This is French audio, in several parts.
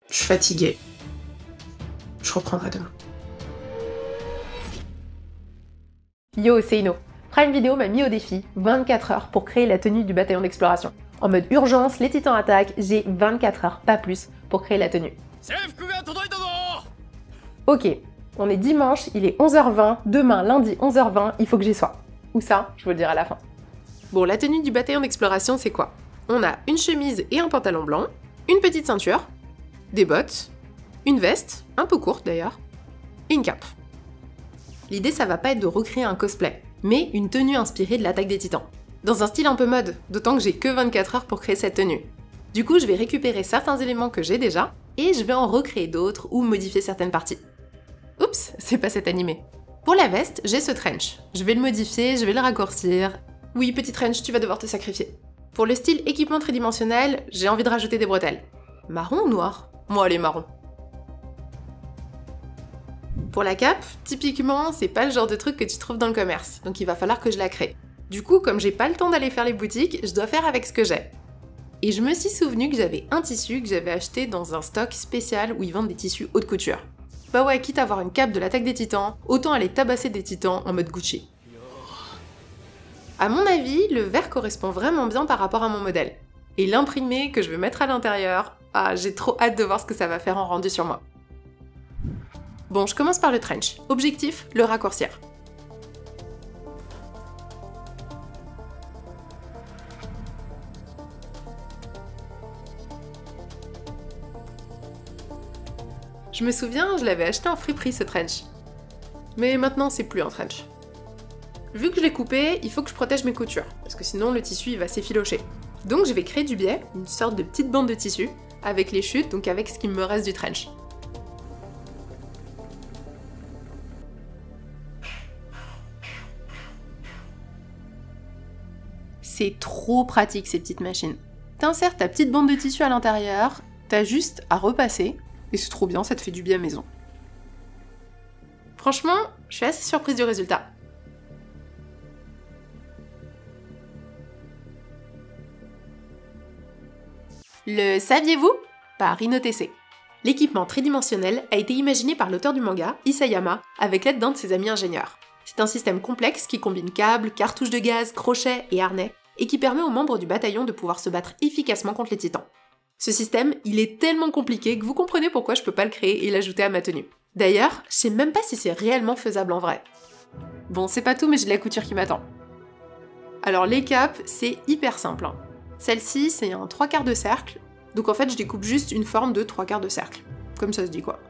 Je suis fatiguée. Je reprendrai demain. Yo, c'est Ino. Prime Video m'a mis au défi 24 heures pour créer la tenue du bataillon d'exploration. En mode urgence, les titans attaquent, j'ai 24 heures, pas plus, pour créer la tenue. Ok, on est dimanche, il est 11h20, demain lundi 11h20, il faut que j'y sois. Où ça, je vous le dirai à la fin. Bon, la tenue du bataillon d'exploration, c'est quoi? On a une chemise et un pantalon blanc, une petite ceinture, des bottes, une veste, un peu courte d'ailleurs, et une cape. L'idée, ça va pas être de recréer un cosplay, mais une tenue inspirée de l'attaque des titans. Dans un style un peu mode, d'autant que j'ai que 24 heures pour créer cette tenue. Du coup, je vais récupérer certains éléments que j'ai déjà, et je vais en recréer d'autres ou modifier certaines parties. Oups, c'est pas cet animé. Pour la veste, j'ai ce trench. Je vais le modifier, je vais le raccourcir. Oui, petit trench, tu vas devoir te sacrifier. Pour le style équipement tridimensionnel, j'ai envie de rajouter des bretelles. Marron ou noir? Moi, allez, marron. Pour la cape, typiquement, c'est pas le genre de truc que tu trouves dans le commerce, donc il va falloir que je la crée. Du coup, comme j'ai pas le temps d'aller faire les boutiques, je dois faire avec ce que j'ai. Et je me suis souvenu que j'avais un tissu que j'avais acheté dans un stock spécial où ils vendent des tissus haute couture. Bah ouais, quitte à avoir une cape de l'attaque des titans, autant aller tabasser des titans en mode Gucci. À mon avis, le vert correspond vraiment bien par rapport à mon modèle. Et l'imprimé que je vais mettre à l'intérieur, j'ai trop hâte de voir ce que ça va faire en rendu sur moi. Bon, je commence par le trench. Objectif, le raccourcir. Je me souviens, je l'avais acheté en friperie ce trench. Mais maintenant, c'est plus un trench. Vu que je l'ai coupé, il faut que je protège mes coutures, parce que sinon le tissu il va s'effilocher. Donc je vais créer du biais, une sorte de petite bande de tissu, avec les chutes, donc avec ce qui me reste du trench. C'est trop pratique ces petites machines. T'insères ta petite bande de tissu à l'intérieur, t'as juste à repasser, et c'est trop bien, ça te fait du bien maison. Franchement, je suis assez surprise du résultat. Le saviez-vous? Par InnoTC. L'équipement tridimensionnel a été imaginé par l'auteur du manga, Isayama, avec l'aide d'un de ses amis ingénieurs. C'est un système complexe qui combine câbles, cartouches de gaz, crochets et harnais, et qui permet aux membres du bataillon de pouvoir se battre efficacement contre les titans. Ce système, il est tellement compliqué que vous comprenez pourquoi je peux pas le créer et l'ajouter à ma tenue. D'ailleurs, je sais même pas si c'est réellement faisable en vrai. Bon, c'est pas tout, mais j'ai de la couture qui m'attend. Alors les capes, c'est hyper simple. Celle-ci, c'est un 3/4 de cercle, donc en fait je découpe juste une forme de 3/4 de cercle. Comme ça se dit quoi.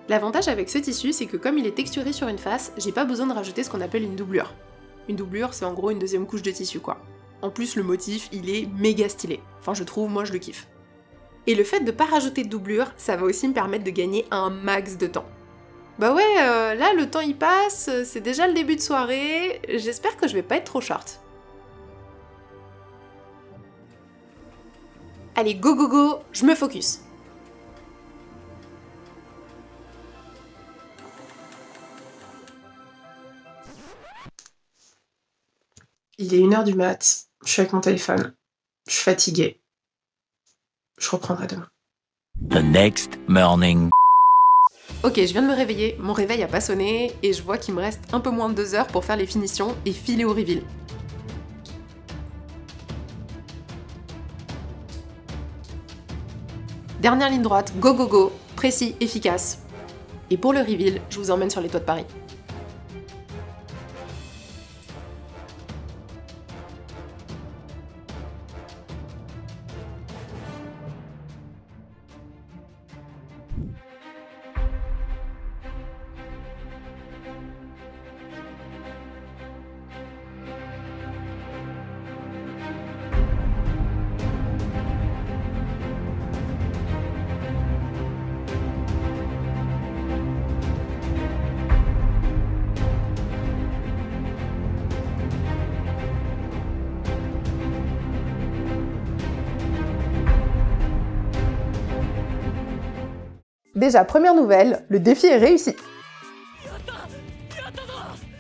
L'avantage avec ce tissu, c'est que comme il est texturé sur une face, j'ai pas besoin de rajouter ce qu'on appelle une doublure. Une doublure, c'est en gros une deuxième couche de tissu quoi. En plus, le motif, il est méga stylé. Enfin, je trouve, moi je le kiffe. Et le fait de pas rajouter de doublure, ça va aussi me permettre de gagner un max de temps. Bah ouais, là le temps il passe, c'est déjà le début de soirée, j'espère que je vais pas être trop short. Allez, go go go, je me focus. Il est 1h du mat, je suis avec mon téléphone. Je suis fatiguée. Je reprendrai demain. The next morning. Ok, je viens de me réveiller, mon réveil a pas sonné, et je vois qu'il me reste un peu moins de 2 heures pour faire les finitions et filer au reveal. Dernière ligne droite, go go go, précis, efficace. Et pour le reveal, je vous emmène sur les toits de Paris. Déjà, première nouvelle, le défi est réussi.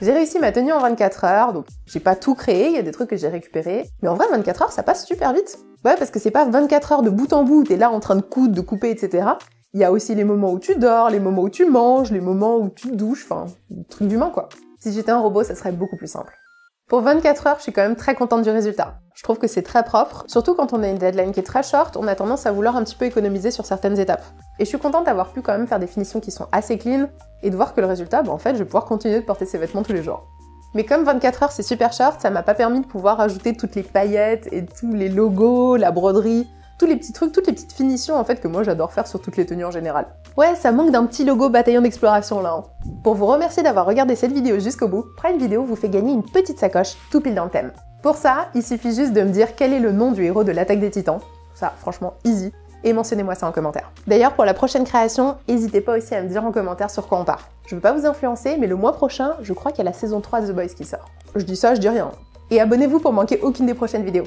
J'ai réussi ma tenue en 24 heures, donc j'ai pas tout créé, il y a des trucs que j'ai récupérés. Mais en vrai, 24 heures, ça passe super vite. Ouais, parce que c'est pas 24 heures de bout en bout où t'es là en train de coudre, de couper, etc. Il y a aussi les moments où tu dors, les moments où tu manges, les moments où tu te douches, enfin, le truc d'humain quoi. Si j'étais un robot, ça serait beaucoup plus simple. Pour 24 heures, je suis quand même très contente du résultat. Je trouve que c'est très propre, surtout quand on a une deadline qui est très short, on a tendance à vouloir un petit peu économiser sur certaines étapes. Et je suis contente d'avoir pu quand même faire des finitions qui sont assez clean, et de voir que le résultat, en fait, je vais pouvoir continuer de porter ces vêtements tous les jours. Mais comme 24 heures c'est super short, ça m'a pas permis de pouvoir ajouter toutes les paillettes et tous les logos, la broderie, tous les petits trucs, toutes les petites finitions en fait que moi j'adore faire sur toutes les tenues en général. Ouais, ça manque d'un petit logo bataillon d'exploration là. Hein. Pour vous remercier d'avoir regardé cette vidéo jusqu'au bout, Prime Video vous fait gagner une petite sacoche tout pile dans le thème. Pour ça, il suffit juste de me dire quel est le nom du héros de l'attaque des titans. Ça, franchement, easy. Et mentionnez-moi ça en commentaire. D'ailleurs, pour la prochaine création, n'hésitez pas aussi à me dire en commentaire sur quoi on part. Je veux pas vous influencer, mais le mois prochain, je crois qu'il y a la saison 3 de The Boys qui sort. Je dis ça, je dis rien. Et abonnez-vous pour manquer aucune des prochaines vidéos.